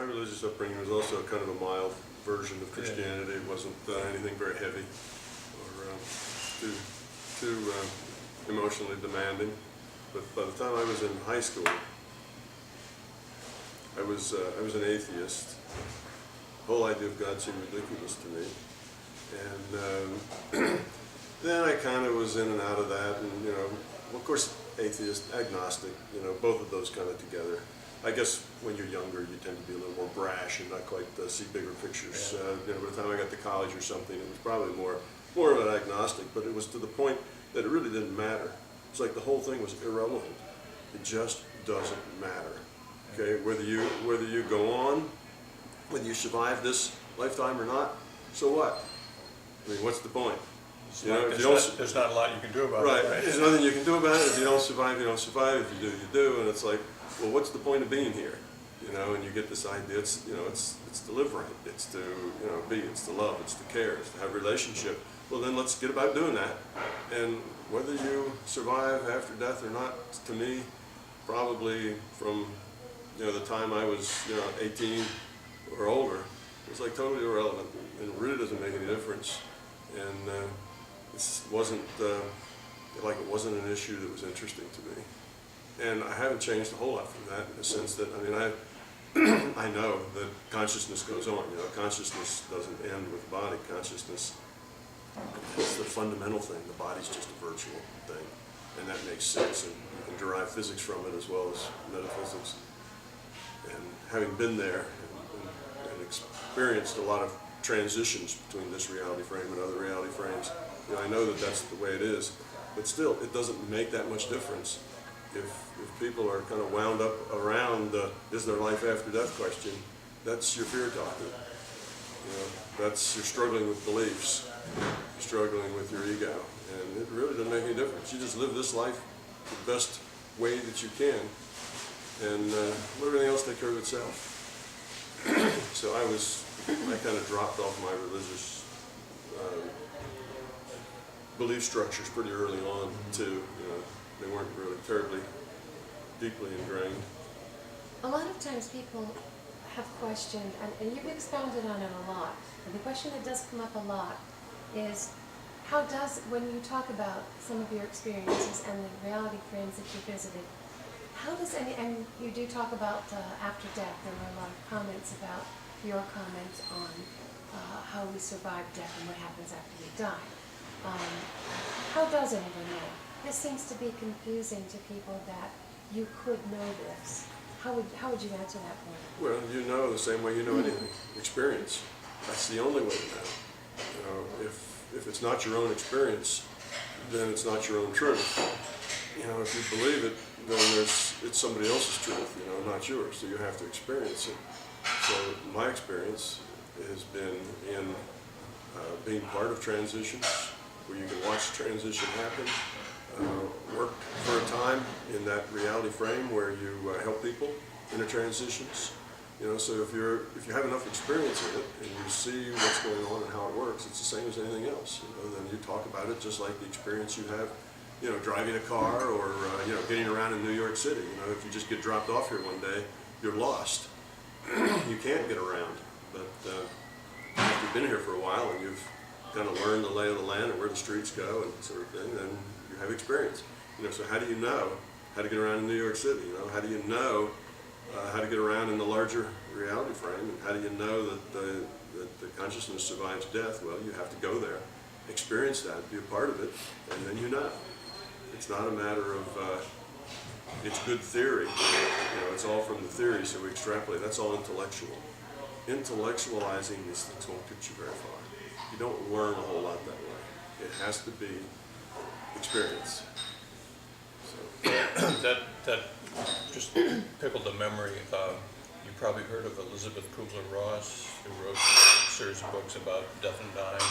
my religious upbringing was also kind of a mild version of Christianity. It wasn't anything very heavy or too emotionally demanding. But by the time I was in high school, I was an atheist. The whole idea of God seemed ridiculous to me, and then I kind of was in and out of that, and of course, atheist, agnostic, both of those kind of together. I guess when you're younger, you tend to be a little more brash and not quite see bigger pictures. By the time I got to college or something, it was probably more of an agnostic, but it was to the point that it really didn't matter. It's like the whole thing was irrelevant. It just doesn't matter. Okay, whether you go on, whether you survive this lifetime or not, so what? I mean, what's the point? There's not a lot you can do about it. Right. There's nothing you can do about it. If you don't survive, you don't survive. If you do, you do. And it's like, well, what's the point of being here? And you get this idea. It's to live right. It's to be. It's to love. It's to care. It's to have a relationship. Well, then let's get about doing that. And whether you survive after death or not, to me, probably from the time I was 18 or older, it was like totally irrelevant, and it really doesn't make any difference. And it wasn't it wasn't an issue that was interesting to me. And I haven't changed a whole lot from that, in the sense that, I know that consciousness goes on. Consciousness doesn't end with the body. Consciousness is the fundamental thing. The body's just a virtual thing, and that makes sense. And you can derive physics from it as well as metaphysics. And having been there and experienced a lot of transitions between this reality frame and other reality frames, I know that that's the way it is. But still, it doesn't make that much difference if people are kind of wound up around is there life after death question. That's your fear talking. That's you're struggling with beliefs, you're struggling with your ego, and it really doesn't make any difference. You just live this life the best way that you can, and let everything else take care of itself. So I kind of dropped off my religious belief structures pretty early on too. They weren't really terribly deeply ingrained. A lot of times people have questioned, and you've expounded on it a lot, and the question that does come up a lot is, when you talk about some of your experiences and the reality frames that you visited, and you do talk about after death. There were a lot of comments about your comments on how we survive death and what happens after we die. How does anyone know? This seems to be confusing to people that you could know this. How would you answer that point? Well, you know the same way you know anything. Experience. That's the only way to know. If it's not your own experience, then it's not your own truth. If you believe it, then it's somebody else's truth, not yours. So you have to experience it. So my experience has been in being part of transitions, where you can watch transition happen. Worked for a time in that reality frame where you help people in the transitions. So if you have enough experience in it and you see what's going on and how it works, it's the same as anything else. Then you talk about it just like the experience you have, driving a car or getting around in New York City. If you just get dropped off here one day, you're lost. You can't get around. But if you've been here for a while and you've kind of learned the lay of the land and where the streets go and sort of thing, then you have experience. So how do you know how to get around in New York City? How do you know how to get around in the larger reality frame? And how do you know that the consciousness survives death? Well, you have to go there, experience that, be a part of it, and then you know. It's not a matter of it's good theory. It's all from the theory, so we extrapolate. That's all intellectual. Intellectualizing these things won't get you very far. You don't learn a whole lot that way. It has to be experience. So. that just pickled a memory. You probably heard of Elisabeth Kubler-Ross, who wrote a series of books about death and dying.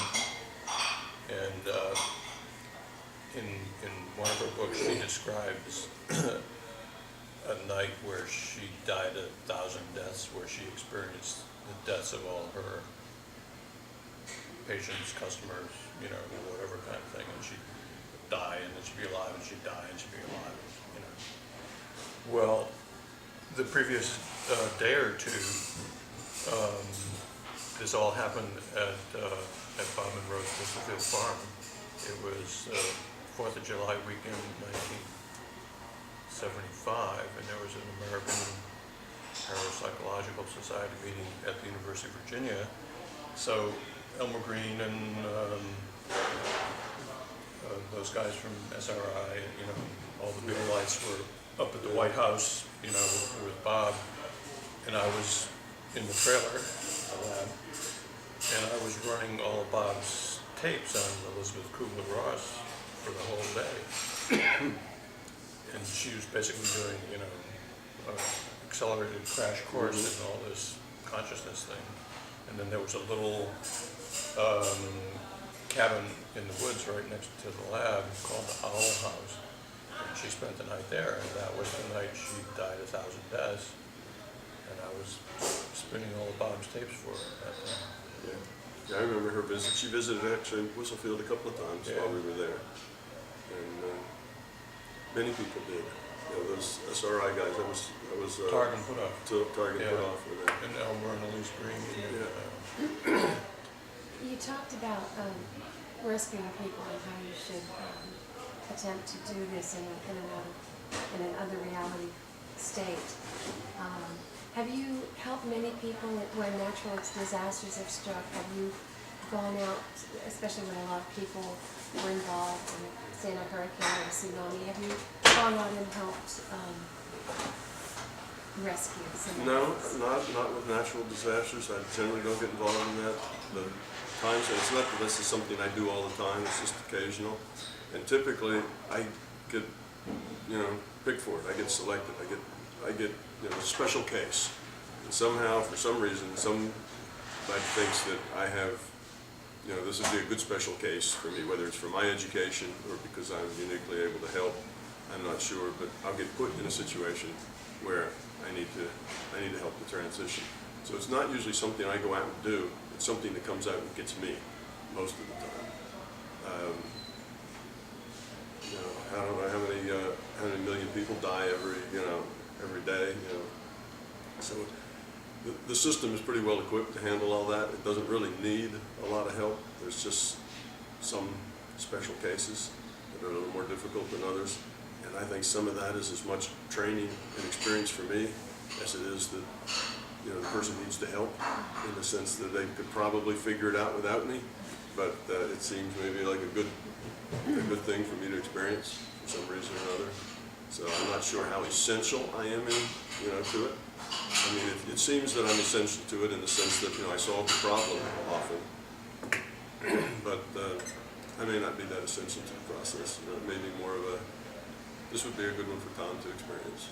And in one of her books, she describes a night where she died 1,000 deaths, where she experienced the deaths of all her patients, customers, whatever kind of thing, and she'd die and then she'd be alive, and she'd die and she'd be alive, Well, the previous day or two, This all happened at Bob Monroe's Whistlefield farm. It was 4th of July weekend, 1975, and there was an American Parapsychological Society meeting at the University of Virginia. So Elmer Green and those guys from SRI, you know, all the big lights were up at the White House, you know, with Bob, and I was in the trailer, the lab, and I was running all of Bob's tapes on Elisabeth Kubler-Ross for the whole day. And she was basically doing, you know, accelerated crash course in all this consciousness thing. And then there was a little cabin in the woods right next to the lab called the Owl House. And she spent the night there, and that was the night she died 1,000 deaths. And I was spinning all of Bob's tapes for her at that time. Yeah, I remember her visit. She visited actually Whistlefield a couple of times while we were there. And many people did. You know, those SRI guys, that was Target put off. Target put off with that. And Elmer and Elise Green. You talked about rescuing people and how you should attempt to do this in another reality state. Have you helped many people when natural disasters have struck? Have you gone out, especially when a lot of people were involved in, say, in a hurricane or a tsunami? Have you gone out and helped rescue someone? No, not with natural disasters. I generally don't get involved in that. The times, and it's not that this is something I do all the time. It's just occasional. And typically, I get, you know, picked for it. I get selected. I get, you know, a special case. And somehow, for some reason, somebody thinks that I have, you know, this would be a good special case for me, whether it's for my education or because I'm uniquely able to help. I'm not sure, but I'll get put in a situation where I need to help the transition. So it's not usually something I go out and do. It's something that comes out and gets me most of the time. You know, I don't know how many million people die every day. You know, so the system is pretty well equipped to handle all that. It doesn't really need a lot of help. There's just some special cases that are a little more difficult than others. And I think some of that is as much training and experience for me as it is that, you know, the person needs to help in the sense that they could probably figure it out without me, but it seems maybe like a good thing for me to experience for some reason or another. So I'm not sure how essential I am to it. I mean, it seems that I'm essential to it in the sense that, you know, I solve the problem often, but I may not be that essential to the process. You know, it may be more of this would be a good one for Tom to experience.